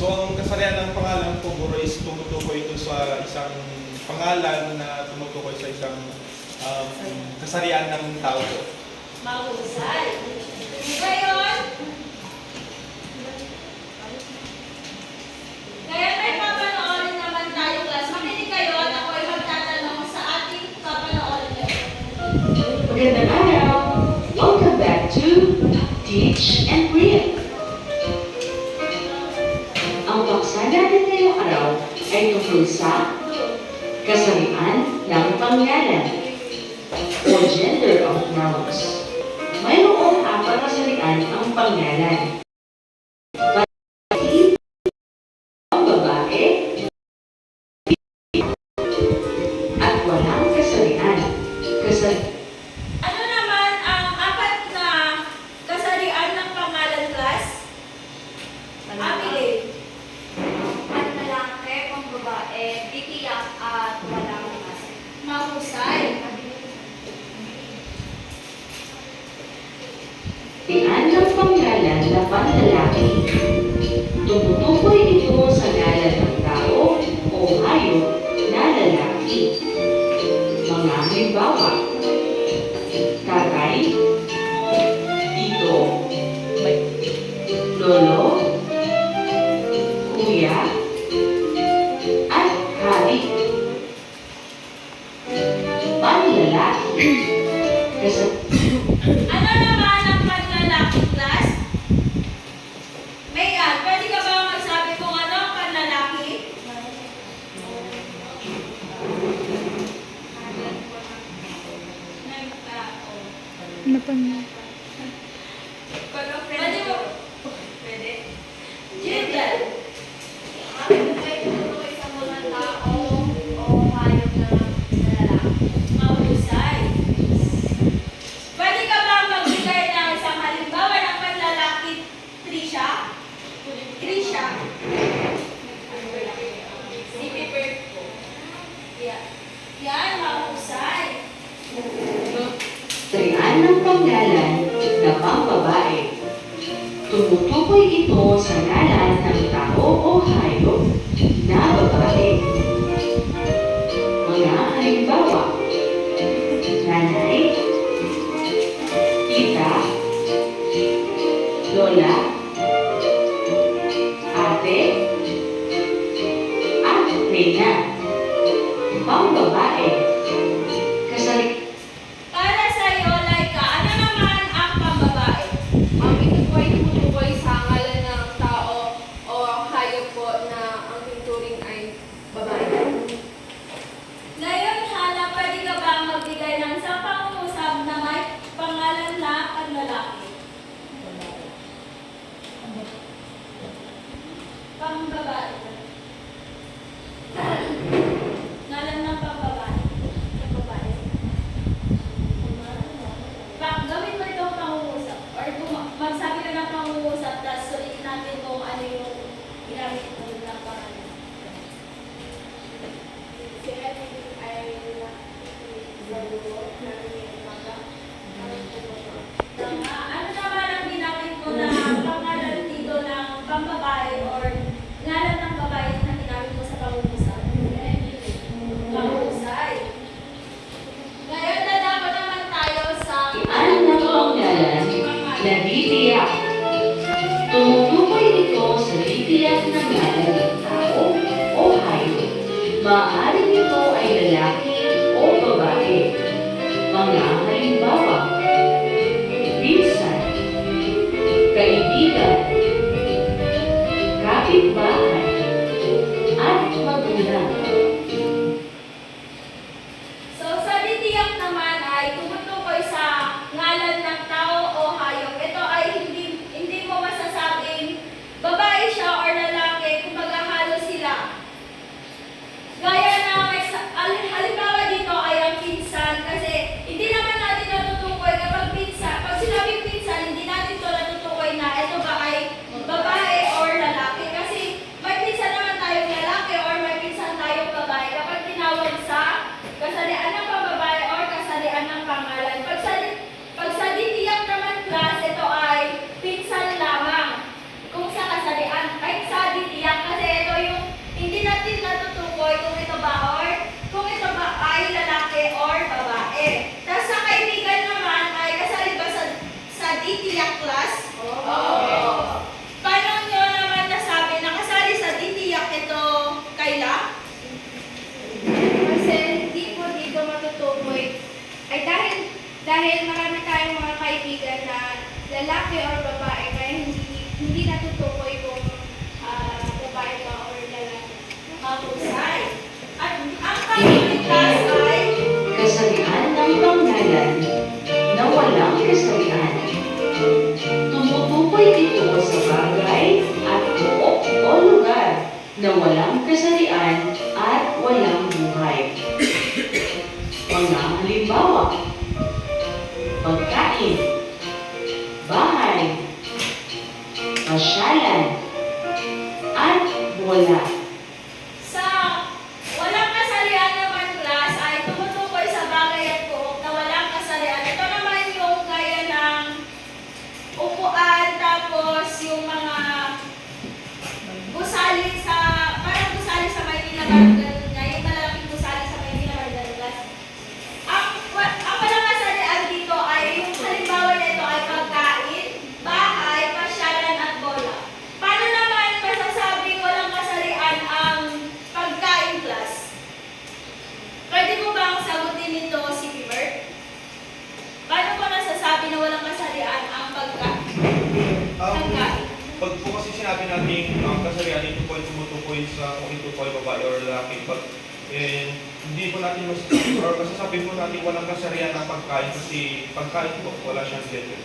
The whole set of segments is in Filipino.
So ang kasarian ng pangalan po, Guro, is tumutukoy ito sa isang pangalan na tumutukoy sa isang kasarian ng tao po. Mahusay. Ngayon, kaya may papanoorin naman tayo, class. Makinig kayo at ako ay magtatanong sa ating papanoorin ngayon. Magandang araw! Welcome back to Teach and Read. Ang paksa natin ngayong araw ay tungkol sa kasarian ng pangalan o gender of nouns. Mayroong 4 kasarian ang pangalan. Ang babae at walang kasarian. Ano naman ang 4 na kasarian ng pangalan, class? Abigail. At lalaki, pambabae, bitiyak at walang mas. Mahusay. Kasarian ng pangalan na panlalaki. Tumutukoy ito sa ngalan ng tao o hayop na lalaki. Mga halimbawa: tatay, tito, lolo, kuya, at hari. Panlalaki. Ano naman ang panlalaki, class? Mayan, pwede ka ba magsabi kung ano ang panlalaki? Pwede mo? Pwede. Gender. Ay tutuloy sa mga tao o hayop na lalaki. Mahusay. Pwede ka ba magbigay ng isang halimbawa ng panlalaki, Trisha? Trisha. Si Pipper po. Yan, mahusay. Kasarian ng pangalan na pambabae. Tumutukoy ito sa ngalan ng tao o hayop na babae. Mga halimbawa: nanay, tita, lola, ate, at reyna. Pambabae. Kasarian Para sa iyo, Laika, ano naman ang pambabae? Ito po ay tumutukoy sa ngalan ng tao o hayop po na ang tuturing ay babae. Ngayon, Hana, pwede ka ba magbigay ng isang pangungusap na may pangalan na panlalaki? Pambabae. Ngalan ng pambabae. Pambabae. Gawin mo itong pangungusap. Or magsabi ka ng pangungusap, tapos sulitin natin kung ano yung ginamit mo ng pangalan. Si Edwin ay naluwa ng mga Tama. Ano naman ang ginamit mo na pangalan dito ng pambabae or ngalan ng babae na ginamit mo sa pangungusap? Pangusay. Ngayon na dapat naman tayo sa ng pangalan na titiyak. Tumutukoy ito sa titiyak na ngalan ng tao o hayop. Maaaring ito ay lalaki o babae. Mga halimbawa: pinsan, kaibigan, kapitbahay, at magulang. So, sa titiyak naman ay tumutukoy sa ngalan ng tao o hayop. Ito ay hindi mo masasabing babae siya or lalaki kung maghahalo sila. Gaya na halimbawa Dahil marami tayong mga kaibigan na lalaki or babae kaya hindi natutukoy kung babae ba or lalaki. Mahusay. At ang pangalaman class ay Kasarian ng panggalan na walang kasarian. Tumutukoy ito sa bagay at buok o lugar na walang kasarian at walang buhay. Mga halimbawa, pagkain, bahay, pasyalan, at bola. sa walang kasarian naman class ay tumutukoy sa bagay at buhok na walang kasarian. Ito naman yung gaya ng upuan, tapos yung mga gusali sa, parang gusali sa Maynila, parang ganun nga, yung malalaking gusali sa Maynila, parang ganun class. Ang walang kasarian dito ay yung halimbawa nito ay pagkain, bahay, pasyalan at bola. Paano naman masasabing walang kasarian ang pagkain class? Pwede mo bang sagutin nito si Bert? Paano mo nasasabi na walang kasarian ang pagkain? Pag po kasi sinabi natin ang kasarian, ito po ay tumutukoy sa kung ito po ay babae or lalaki. Hindi po natin masasabi po natin walang kasarian ang pagkain kasi pagkain po wala siyang gender.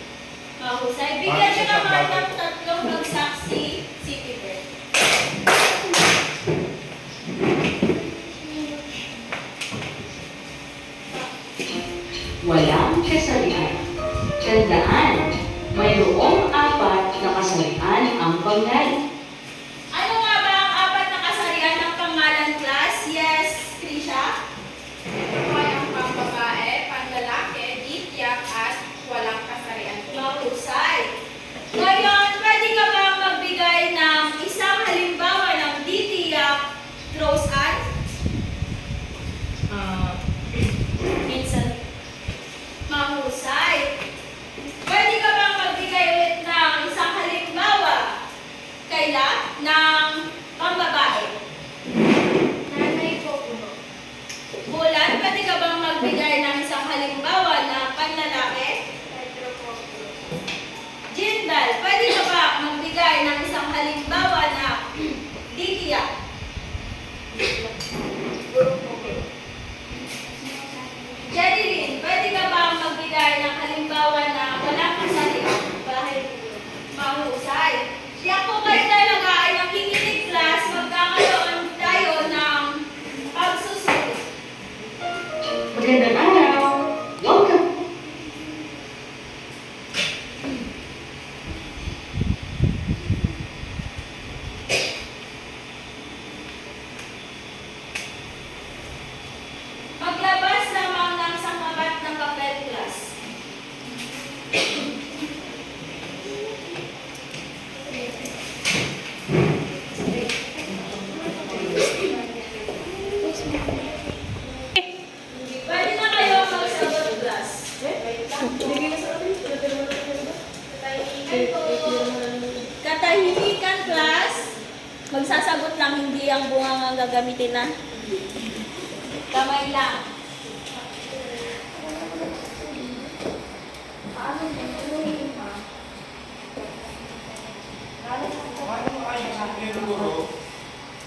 Mahusay. Bigyan nyo naman ng tatlong nagsaksi si Bert. Walang kasarian. Tandaan, mayroong 4 na kasarian ang panggalan. Ano nga ba ang 4 na kasarian ng pangalan class? Yes, Krisha? Ito ay ang pambabae, panlalaki, dityak, at walang kasarian. Mahusay. Ngayon, pwede ka ba magbigay ng isang halimbawa ng ditiyak, Rose Ann? Minsan. Mahusay. Pwede ka bang magbigay ulit ng isang halimbawa kaila ng pambabae? Nanay ko uno. Bulan, pwede ka bang magbigay ng isang halimbawa na panlalaki? Pedro ko uno. Jindal, pwede ka ba magbigay ng isang halimbawa na ditiyak? Guro ko uno. Jerilyn, pwede ka ba magbigay ng halimbawa na walang kasarian? Mahusay. Siya po kayo talaga ay nakikinig class, magkakaroon tayo ng pagsusunod. Magandang araw! Welcome! Maglabas lamang ng sangkapat ng papel class. Pwede na kayo magsagot class. Katahimikan class. Magsasagot lang, hindi ang bunga ang gagamitin na. Kamay lang.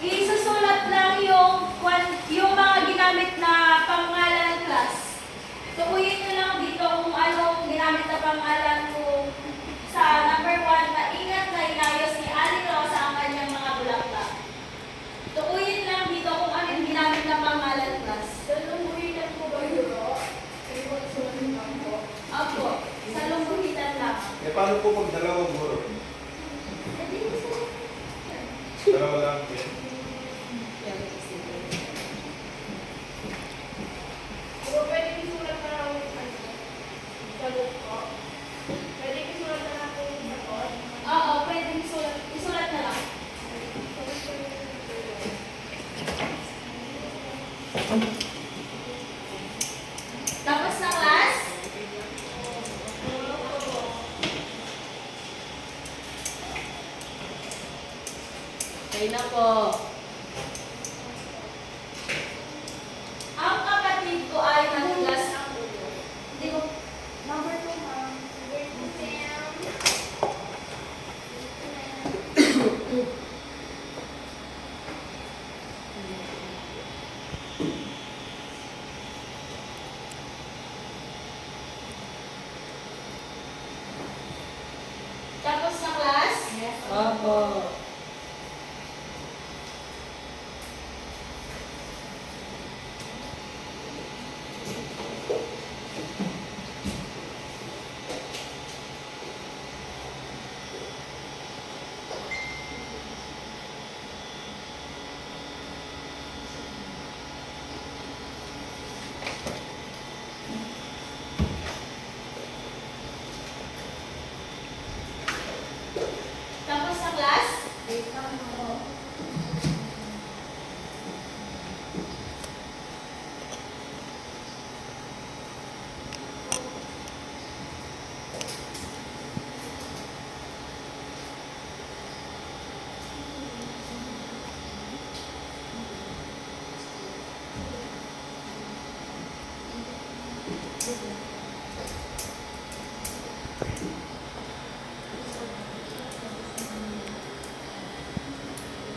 Isusulat lang yung mga ginamit na pangalan class. Tukuyin nyo lang dito kung anong ginamit na pangalan ko sa number 1. Maingat na inayos ni Ali Rosa ang kanyang mga bulaklak. Tukuyin lang dito kung anong ginamit na pangalan class. Dalungguhitan ko ba yun? Opo, sa lungguhitan lang. Paano po pag dalawang guro? Dalawa lang po yan. Pero pwede isulat na lang yung sagot ko. Pwede isulat na lang yung sagot. Oo, pwede isulat na lang. Tapos na class? Okay na po. Ang kapatid ko ay nahugas ang ulo. Hindi ko Tapos sa class?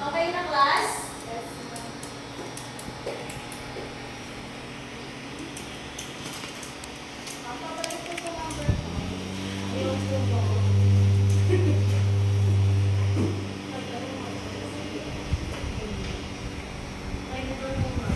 Okay na class? Papabalik ko sa number 5. Ayaw ko po. May number mo nga.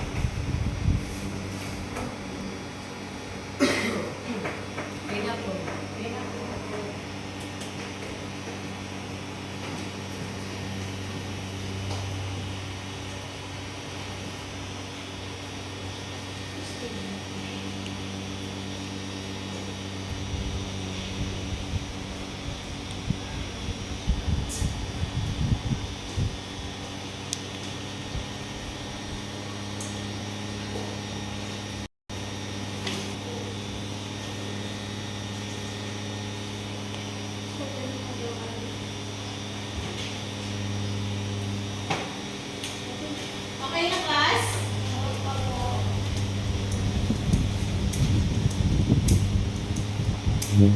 Okay na class? Yes,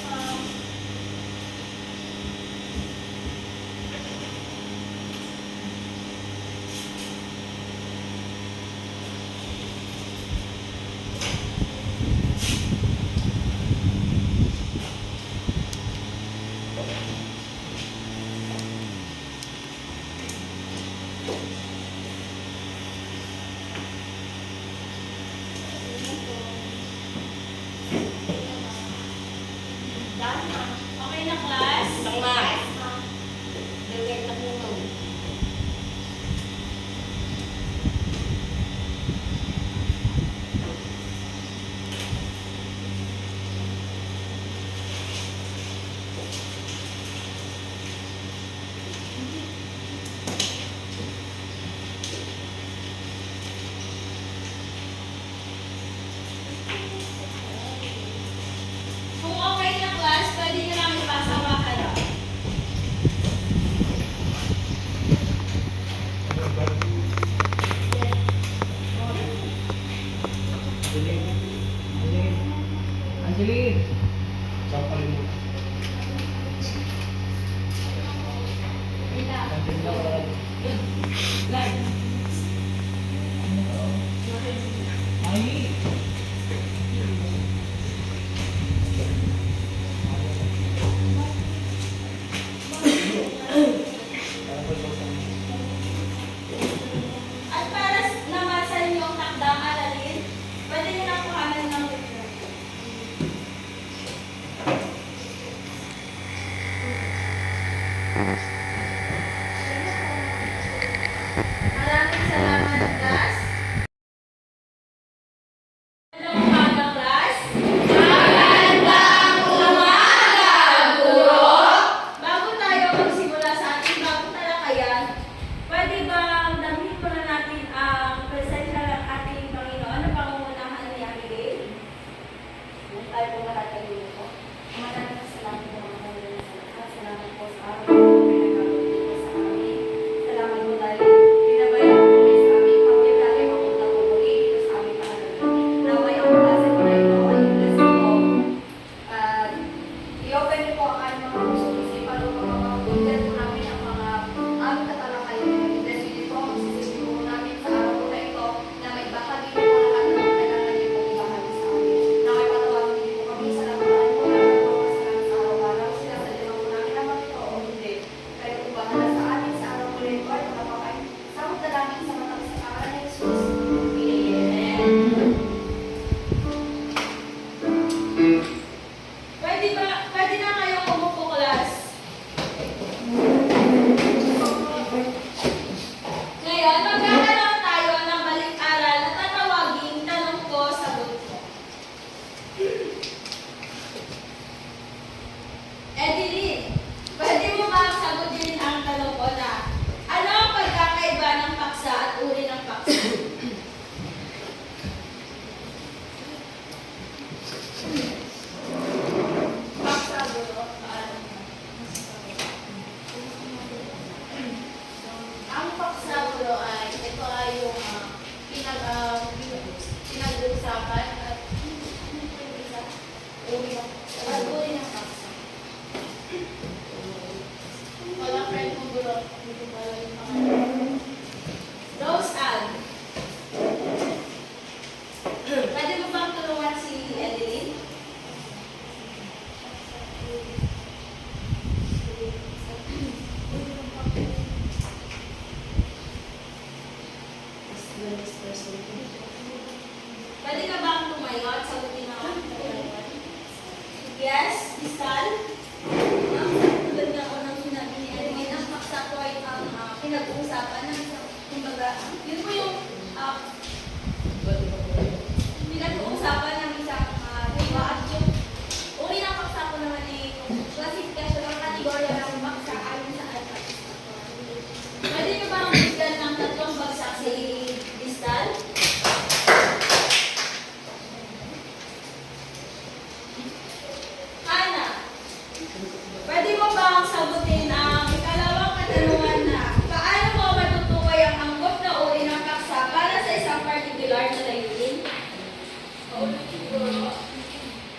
ma'am. Okay na class? Yes, ma'am. Kung okay na class, pwede na namin pasawakan. Angeline! Saan kalimutan? Ay! At para naman sa inyong takdang aralin, pwede nyo na kuhanan ng libro. Maraming salamat, class. Magandang umaga, class. Magandang umaga, guro. Bago tayo magsimula sa ating bagong talakayan, pwede bang damhin muna natin ang presensya ng ating Panginoon na pangungunahan ni Abigail? Tayo po lahat ay po. Maraming salamat po mga Panginoon sa lahat. Salamat po sa araw. yung pinag-uusapan at uri ng paksa. Wala friend kong gulo. Hindi ko pala yung pangalan. Rose Ann. Pwede mo bang tulungan si Edeline? Pwede ka bang tumayo at sagutin ang yes, Crystal? Ma'am, tulad ng unang sinabi ni Erin, ang paksa po ay ang pinag-uusapan ng isang, kumbaga, yun po yung pinag-uusapan ng isang diba, at yung uri ng paksa po naman ay classification or kategorya ng paksa ayon sa alphabet. Pwede niyo bang bigyan ng 3 bagsak si Crystal? Hana, pwede mo bang sagutin ang ikalawang katanungan na paano mo matutukoy ang angkop na uri ng paksa para sa isang particular na layunin?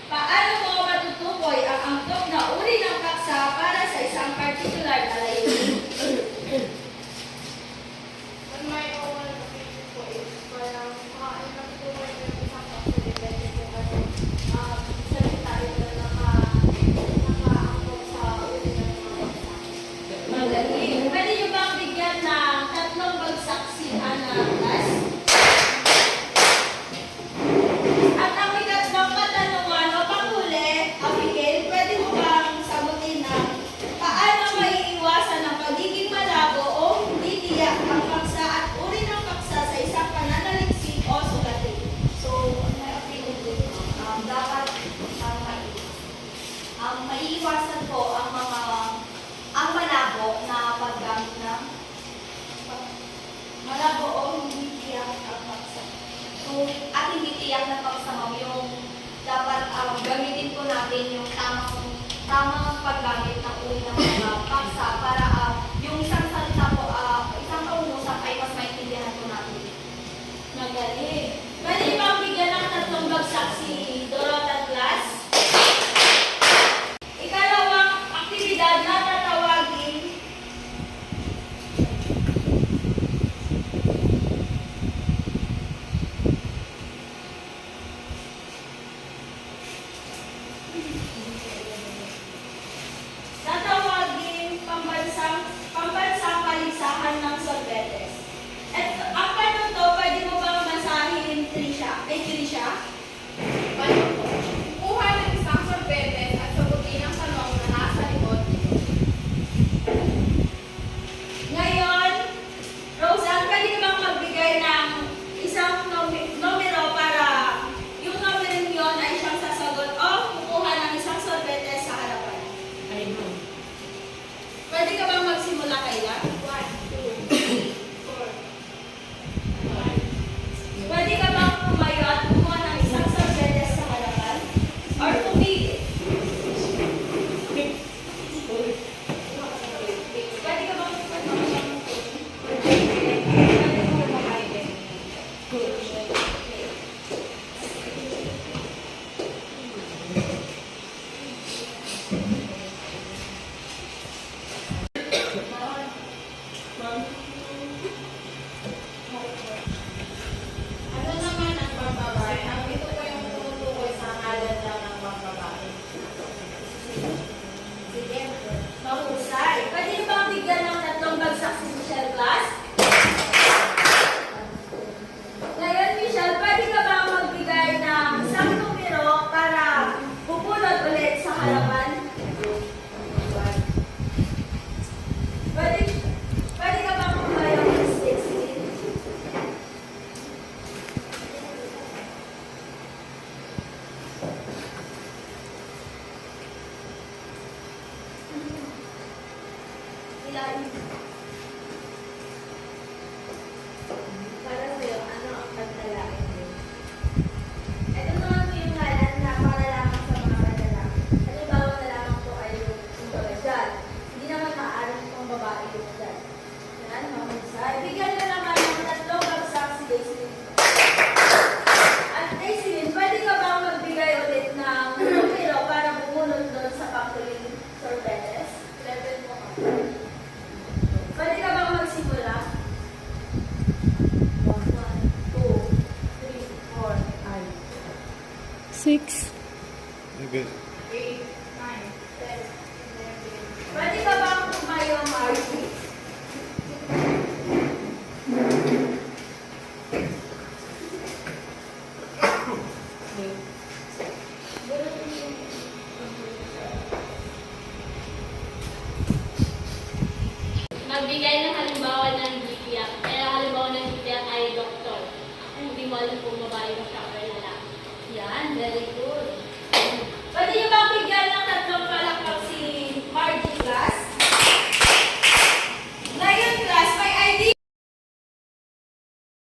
Paano mo matutukoy ang angkop na uri ng paksa para sa isang particular na layunin? When my own opinion po is parang natutunan ko yung isang paksa depende po kasi salita rin na naka-angkop sa uri ng mga paksa. Magaling. Pwede niyo bang bigyan ng 3 bagsak si Hana Atlas? At ang ikatlong katanungan o panghuli, Abigail, pwede mo bang sagutin na paano maiiwasan ang pagiging malabo o hindi tiyak ang paksa at uri ng paksa sa isang pananaliksik o sulatin? So, my opinion din, dapat ang maiiwasan po ang malabo na paggamit ng malabo o hindi tiyak ang paksa. So, at hindi tiyak na paksa, ma'am, yung dapat gamitin po natin yung tamang paggamit ng uri ng mga paksa para yung isang salita po, isang kausap ay mas maintindihan po natin. Magaling. Pwede niyo bang bigyan ng 3 bagsak si Dorota Atlas? Ikalawang aktibidad na tatawagin pambansang paligsahan ng sorbetes. At ang tanong to, pwede mo bang basahin, Trisha? Paano po? Kuha ng isang sorbetes at sagutin ang tanong na nasa likod. Ngayon, Roseanne, pwede ka bang magbigay ng isang numero para yung numero yun ay siyang sasagot o kukuha ng isang sorbetes sa harapan? Pwede ka bang magsimula kaya? 1, 2, 3, 4. Pwede ka bang tumayo at kumuha ng isang sorbetes sa harapan? Or tumigil? Pwede ka bang Ano naman ang pambabae? Ito po yung tumutukoy sa ngalan lang ng pambabae. Sige. mahusay? Pwede niyo bang bigyan ng 3 bagsak si Michelle Glass? Ngayon, Michelle, pwede ka bang magbigay ng isang numero para pupulot ulit sa harapan? Pwede ka bang tumayo ng 16? Ilalim. Para sa'yo, ano ang pagdalain mo? Ito naman po yung ngalan na para lamang sa mga pagdalain. Halimbawa na lamang po ay yung dyan. Hindi naman maaaring pang babae yung dyan. Yan, mahusay. Bigyan nyo naman ng 3 bagsak magbigay ng halimbawa ng bitiyak. Kaya halimbawa ng bitiyak ay doktor. Hindi mo alam kung babae ba siya or lalaki. Yan, very good.